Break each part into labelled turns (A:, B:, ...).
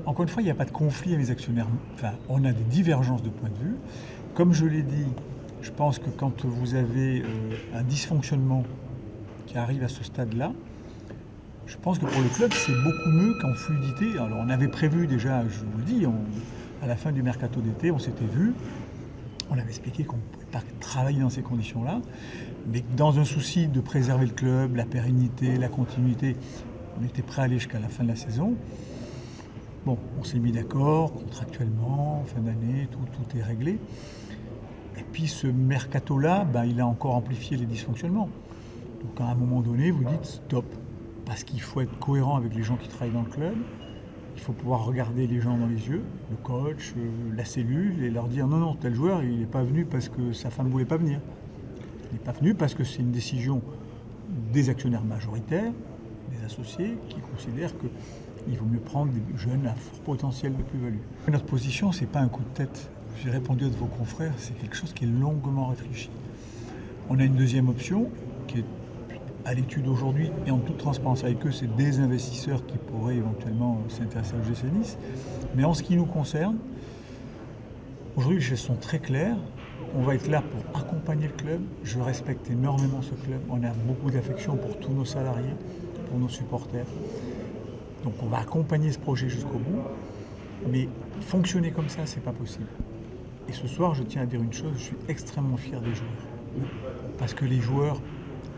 A: encore une fois, il n'y a pas de conflit avec les actionnaires. Enfin, on a des divergences de point de vue. Comme je l'ai dit, je pense que quand vous avez un dysfonctionnement qui arrive à ce stade-là, je pense que pour le club, c'est beaucoup mieux qu'en fluidité. Alors, on avait prévu déjà, je vous le dis, à la fin du mercato d'été, on s'était vu. On avait expliqué qu'on ne pouvait pas travailler dans ces conditions-là, mais dans un souci de préserver le club, la pérennité, la continuité, on était prêt à aller jusqu'à la fin de la saison. Bon, on s'est mis d'accord contractuellement, fin d'année, tout est réglé. Et puis ce mercato-là, il a encore amplifié les dysfonctionnements. Donc à un moment donné, vous dites stop, parce qu'il faut être cohérent avec les gens qui travaillent dans le club. Il faut pouvoir regarder les gens dans les yeux, le coach, la cellule, et leur dire non, tel joueur, il n'est pas venu parce que sa femme ne voulait pas venir. Il n'est pas venu parce que c'est une décision des actionnaires majoritaires, des associés, qui considèrent qu'il vaut mieux prendre des jeunes à fort potentiel de plus-value. Notre position, ce n'est pas un coup de tête. J'ai répondu à vos confrères, c'est quelque chose qui est longuement réfléchi. On a une deuxième option qui est à l'étude aujourd'hui, et en toute transparence avec eux, c'est des investisseurs qui pourraient éventuellement s'intéresser à l'OGC Nice. Mais en ce qui nous concerne, aujourd'hui les choses sont très claires. On va être là pour accompagner le club. Je respecte énormément ce club. On a beaucoup d'affection pour tous nos salariés, pour nos supporters. Donc on va accompagner ce projet jusqu'au bout. Mais fonctionner comme ça, c'est pas possible. Et ce soir, je tiens à dire une chose, je suis extrêmement fier des joueurs. Parce que les joueurs,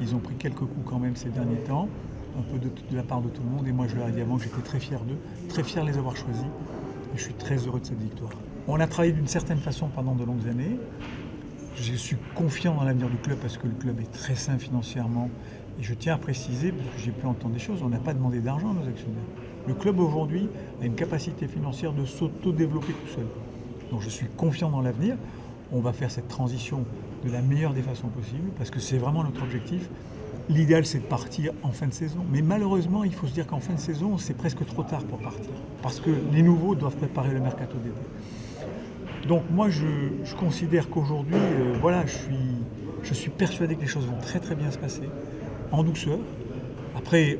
A: ils ont pris quelques coups quand même ces derniers temps, un peu de la part de tout le monde, et moi je leur ai dit avant que j'étais très fier d'eux, très fier de les avoir choisis, et je suis très heureux de cette victoire. On a travaillé d'une certaine façon pendant de longues années, je suis confiant dans l'avenir du club parce que le club est très sain financièrement, et je tiens à préciser, parce que j'ai pu entendre des choses, on n'a pas demandé d'argent à nos actionnaires. Le club aujourd'hui a une capacité financière de s'auto-développer tout seul. Donc je suis confiant dans l'avenir, on va faire cette transition de la meilleure des façons possibles, parce que c'est vraiment notre objectif. L'idéal, c'est de partir en fin de saison. Mais malheureusement, il faut se dire qu'en fin de saison, c'est presque trop tard pour partir. Parce que les nouveaux doivent préparer le mercato d'été. Donc moi, je considère qu'aujourd'hui, je suis persuadé que les choses vont très très bien se passer, en douceur. Après,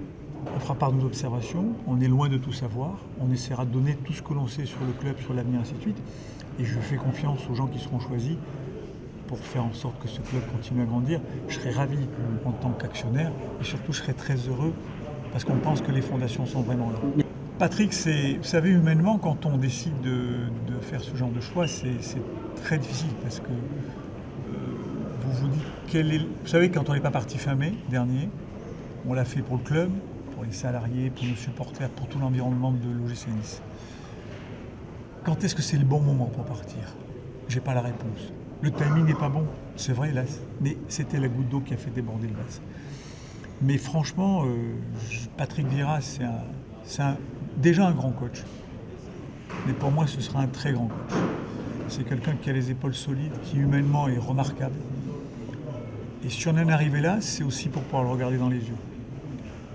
A: on fera part de nos observations, on est loin de tout savoir, on essaiera de donner tout ce que l'on sait sur le club, sur l'avenir, ainsi de suite. Et je fais confiance aux gens qui seront choisis pour faire en sorte que ce club continue à grandir. Je serai ravi en tant qu'actionnaire et surtout je serai très heureux parce qu'on pense que les fondations sont vraiment là. Patrick, vous savez, humainement, quand on décide de faire ce genre de choix, c'est très difficile parce que vous vous dites, vous savez, quand on n'est pas parti fin mai dernier, on l'a fait pour le club, pour les salariés, pour nos supporters, pour tout l'environnement de l'OGC Nice. Quand est-ce que c'est le bon moment pour partir? J'ai pas la réponse. Le timing n'est pas bon, c'est vrai, là, mais c'était la goutte d'eau qui a fait déborder le vase. Mais franchement, Patrick Vieira, c'est déjà un grand coach. Mais pour moi, ce sera un très grand coach. C'est quelqu'un qui a les épaules solides, qui humainement est remarquable. Et si on en est arrivé là, c'est aussi pour pouvoir le regarder dans les yeux.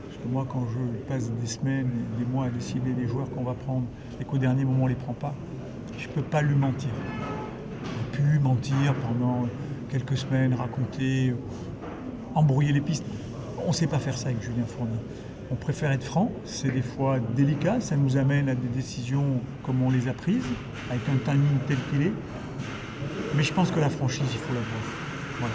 A: Parce que moi, quand je passe des semaines, des mois à décider des joueurs qu'on va prendre et qu'au dernier moment on ne les prend pas, je ne peux pas lui mentir. On a pu mentir pendant quelques semaines, raconter, embrouiller les pistes. On ne sait pas faire ça avec Julien Fournier. On préfère être franc, c'est des fois délicat, ça nous amène à des décisions comme on les a prises, avec un timing tel qu'il est. Mais je pense que la franchise, il faut l'avoir. Voilà.